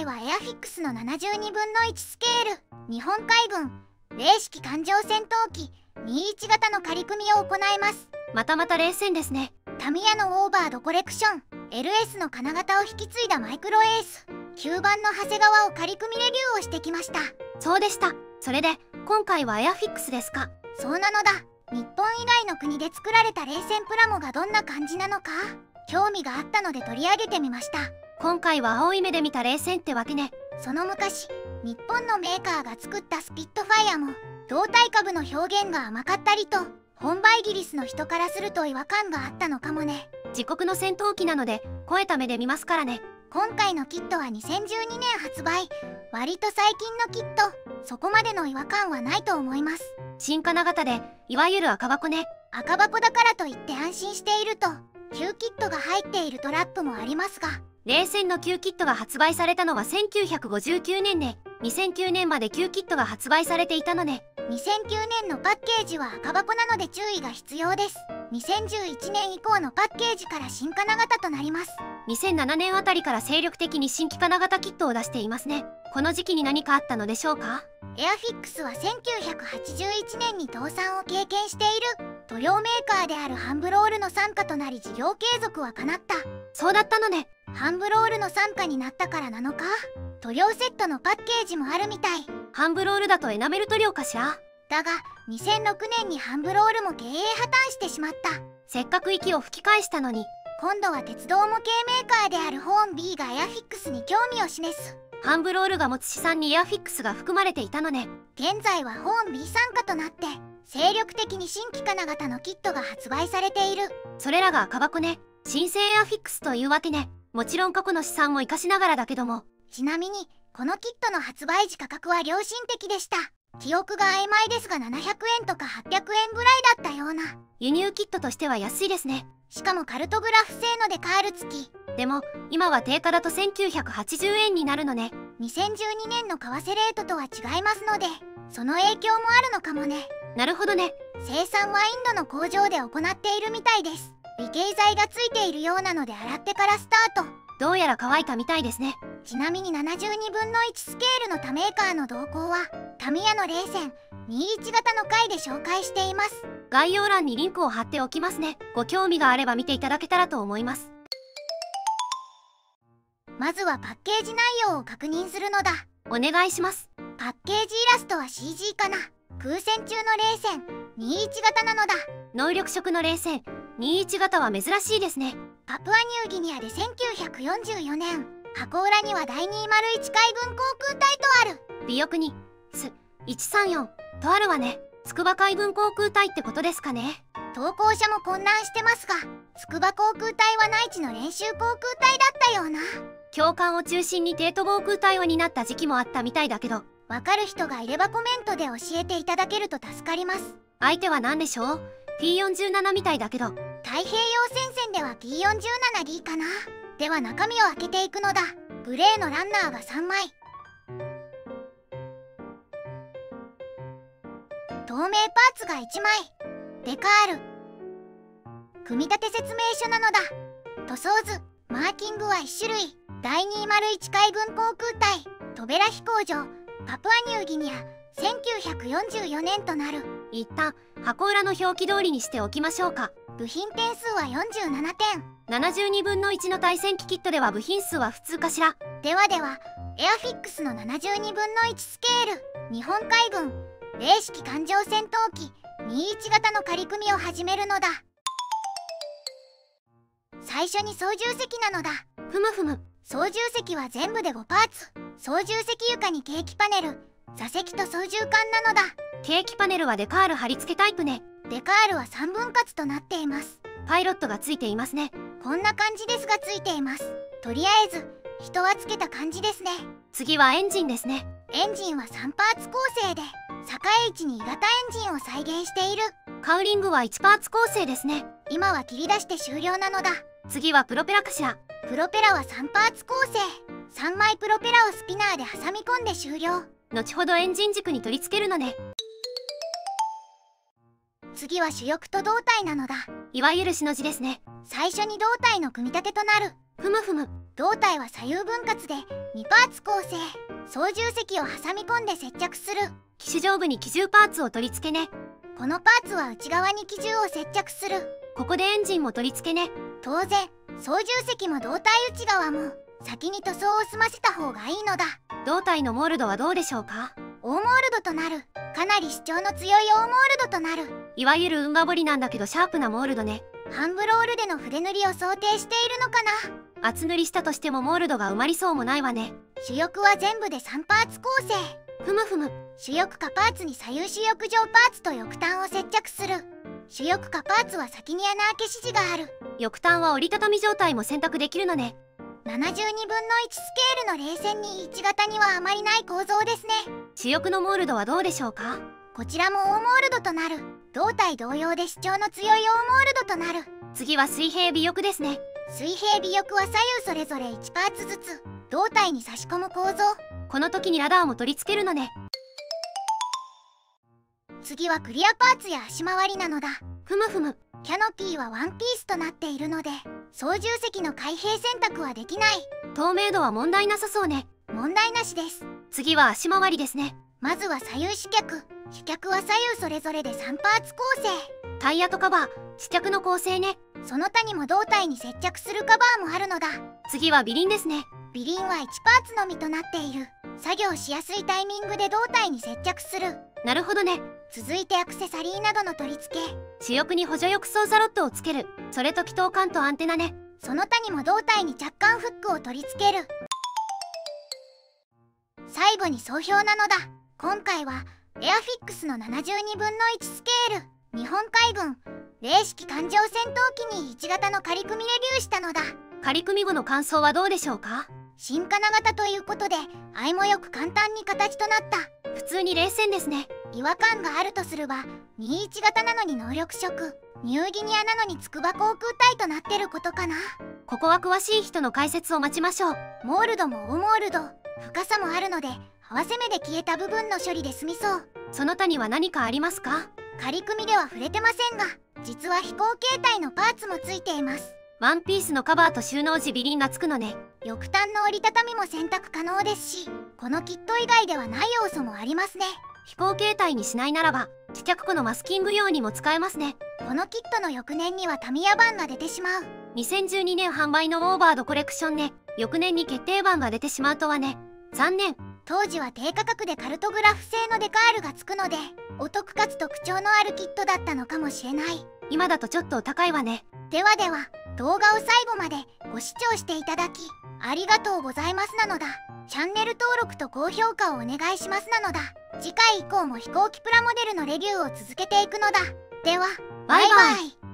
回はエアフィックスの72分の1スケール日本海軍零式艦上戦闘機21型の仮組みを行います。また冷戦ですね。タミヤのオーバードコレクション LS の金型を引き継いだマイクロエース9番の長谷川を仮組みレビューをしてきました。そうでした。それで今回はエアフィックスですか？そうなのだ。日本以外の国で作られた冷戦プラモがどんな感じなのか興味があったので取り上げてみました。今回は青い目で見た冷戦ってわけね。その昔日本のメーカーが作ったスピットファイアも胴体株の表現が甘かったりと本場イギリスの人からすると違和感があったのかもね。自国の戦闘機なので肥えた目で見ますからね。今回のキットは2012年発売。割と最近のキット。そこまでの違和感はないと思います。新金型でいわゆる赤箱ね。赤箱だからといって安心していると旧キットが入っているトラップもありますが、冷戦の旧キットが発売されたのは1959年ね。2009年まで旧キットが発売されていたのね。2009年のパッケージは赤箱なので注意が必要です。2011年以降のパッケージから新金型となります。2007年あたりから精力的に新規金型キットを出していますね。この時期に何かあったのでしょうか？エアフィックスは1981年に倒産を経験している塗料メーカーであるハンブロールの傘下となり事業継続は叶った。そうだったのね。ハンブロールの傘下になったからなのか。塗料セットのパッケージもあるみたい。ハンブロールだとエナメル塗料かしら。だが2006年にハンブロールも経営破綻してしまった。せっかく息を吹き返したのに。今度は鉄道模型メーカーであるホーン B がエアフィックスに興味を示す。ハンブロールが持つ資産にエアフィックスが含まれていたのね。現在はホーン B 傘下となって精力的に新規金型のキットが発売されている。それらが赤箱ね。新生エアフィックスというわけね。もちろん過去の資産も生かしながらだけども。ちなみにこのキットの発売時価格は良心的でした。記憶が曖昧ですが700円とか800円ぐらいだったような。輸入キットとしては安いですね。しかもカルトグラフ製のデカール付き。でも今は定価だと1980円になるのね。2012年の為替レートとは違いますのでその影響もあるのかもね。なるほどね。生産はインドの工場で行っているみたいです。微型剤がついているようなので洗ってからスタート。どうやら乾いたみたいですね。ちなみに72分の1スケールの他メーカーの動向はタミヤの冷戦21型の回で紹介しています。概要欄にリンクを貼っておきますね。ご興味があれば見ていただけたらと思います。まずはパッケージ内容を確認するのだ。お願いします。パッケージイラストは CG かな。空戦中の冷戦21型なのだ。能力色の冷戦21型は珍しいですね。パプアニューギニアで1944年箱裏には第201海軍航空隊とある。尾翼にス134とあるわね。筑波海軍航空隊ってことですかね。投稿者も混乱してますが筑波航空隊は内地の練習航空隊だったような。教官を中心に帝都防空隊を担った時期もあったみたいだけど、わかる人がいればコメントで教えていただけると助かります。相手は何でしょう？ P47 みたいだけど。太平洋戦線では P47D かな。では中身を開けていくのだ。グレーのランナーが3枚、透明パーツが1枚、デカール、組み立て説明書なのだ。塗装図、マーキングは1種類。第201海軍航空隊トベラ飛行場パプアニューギニア1944年となる。一旦箱裏の表記通りにしておきましょうか。部品点数は47点。72分の1の対戦機キットでは部品数は普通かしら。ではエアフィックスの72分の1スケール日本海軍零式艦上戦闘機21型の仮組みを始めるのだ。最初に操縦席なのだ。ふむふむ。操縦席は全部で5パーツ。操縦席床にケーキパネル、座席と操縦桿なのだ。ケーキパネルはデカール貼り付けタイプね。デカールは3分割となっています。パイロットがついていますね。こんな感じですがついています。とりあえず人はつけた感じですね。次はエンジンですね。エンジンは3パーツ構成で坂井位置に鋳型エンジンを再現している。カウリングは1パーツ構成ですね。今は切り出して終了なのだ。次はプロペラかしら。プロペラは3パーツ構成。3枚プロペラをスピナーで挟み込んで終了。後ほどエンジン軸に取り付けるのね。次は主翼と胴体なのだ。いわゆるしの字ですね。最初に胴体の組み立てとなる。ふむふむ。胴体は左右分割で2パーツ構成。操縦席を挟み込んで接着する。機種上部に機銃パーツを取り付けね。このパーツは内側に機銃を接着する。ここでエンジンも取り付けね。当然操縦席も胴体内側も先に塗装を済ませた方がいいのだ。胴体のモールドはどうでしょうか？オーモールドとなる。かなり主張の強いオーモールドとなる。いわゆるウンバ彫りなんだけどシャープなモールドね。ハンブロールでの筆塗りを想定しているのかな。厚塗りしたとしてもモールドが埋まりそうもないわね。主翼は全部で3パーツ構成。ふむふむ。主翼下パーツに左右主翼上パーツと翼端を接着する。主翼下パーツは先に穴開け指示がある。翼端は折りたたみ状態も選択できるのね。72分の1スケールの冷戦に1型にはあまりない構造ですね。主翼のモールドはどうでしょうか？こちらもオーモールドとなる。胴体同様で主張の強いオーモールドとなる。次は水平尾翼ですね。水平尾翼は左右それぞれ1パーツずつ胴体に差し込む構造。この時にラダーも取り付けるのね。次はクリアパーツや足回りなのだ。ふむふむ。キャノピーはワンピースとなっているので操縦席の開閉選択はできない。透明度は問題なさそうね。問題なしです。次は足回りですね。まずは左右主脚。主脚は左右それぞれで3パーツ構成。タイヤとカバー、試着の構成ね。その他にも胴体に接着するカバーもあるのだ。次は尾輪ですね。尾輪は1パーツのみとなっている。作業しやすいタイミングで胴体に接着する。なるほどね。続いてアクセサリーなどの取り付け。主翼に補助翼操作ロッドをつける。それと気筒管とアンテナね。その他にも胴体に着火フックを取り付ける。最後に総評なのだ。今回はエアフィックスの72分の1スケール日本海軍零式艦上戦闘機に1型の仮組みレビューしたのだ。仮組み後の感想はどうでしょうか？新金型ということで愛もよく簡単に形となった。普通に冷戦ですね。違和感があるとすれば21型なのに能力色、ニューギニアなのに筑波航空隊となってることかな。ここは詳しい人の解説を待ちましょう。モールドもオーモールド、深さもあるので合わせ目で消えた部分の処理で済みそう。その他には何かありますか？仮組みでは触れてませんが実は飛行形態のパーツもついています。ワンピースのカバーと収納時尾輪がつくのね。翼端の折りたたみも選択可能ですしこのキット以外ではない要素もありますね。飛行形態にしないならば試着庫のマスキング用にも使えますね。このキットの翌年にはタミヤ版が出てしまう。2012年販売のオーバードコレクションね。翌年に決定版が出てしまうとはね。残念。当時は低価格でカルトグラフ製のデカールがつくのでお得かつ特徴のあるキットだったのかもしれない。今だとちょっとお高いわね。ではでは動画を最後までご視聴していただきありがとうございますなのだ。チャンネル登録と高評価をお願いしますなのだ。次回以降も飛行機プラモデルのレビューを続けていくのだ。ではバイバイ。